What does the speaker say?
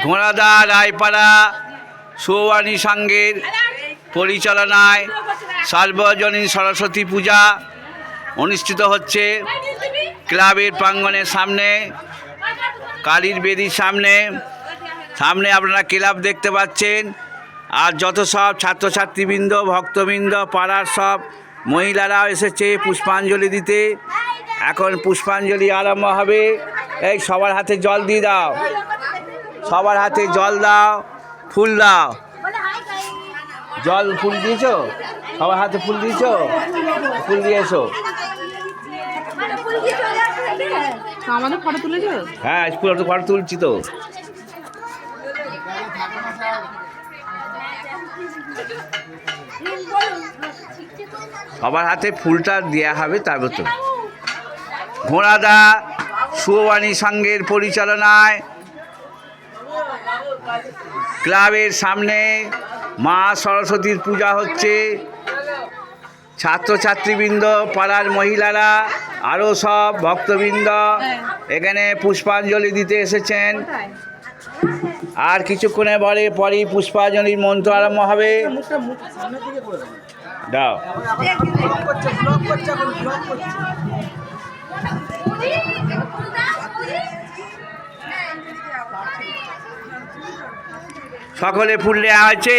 ঘোড়াদা রায়পাড়া সৌবানী সংঘের পরিচালনায় সার্বজনীন সরস্বতী পূজা অনুষ্ঠিত হচ্ছে ক্লাবের প্রাঙ্গণের সামনে, কালীর বেদির সামনে। সামনে আপনারা ক্লাব দেখতে পাচ্ছেন, আর যত সব ছাত্রছাত্রীবৃন্দ, ভক্তবৃন্দ, পাড়ার সব মহিলারাও এসেছে পুষ্পাঞ্জলি দিতে। এখন পুষ্পাঞ্জলি আরম্ভ হবে। এই সবার হাতে জল দিয়ে দাও, সবার হাতে জল দাও, ফুল দাও। জল ফুল দিয়েছো? সবার হাতে ফুল দিয়েছো? ফুল দিয়ে এসো। আমাদের ফটো তুলেছো? হ্যাঁ, ফটো তুলছি তো। সবার হাতে ফুলটা দেওয়া হবে, তারপর তো। ঘোড়াদা সৌবানী সংঘের পরিচালনায় ক্লাবের সামনে মা সরস্বতীর পূজা হচ্ছে। ছাত্রছাত্রীবৃন্দ, পাড়ার মহিলারা, আরও সব ভক্তবৃন্দ এখানে পুষ্পাঞ্জলি দিতে এসেছেন। আর কিছুক্ষণে পরেই পুষ্পাঞ্জলির মন্ত্র আরম্ভ হবে। দাও। সকলে ফুল নেওয়া হয়েছে।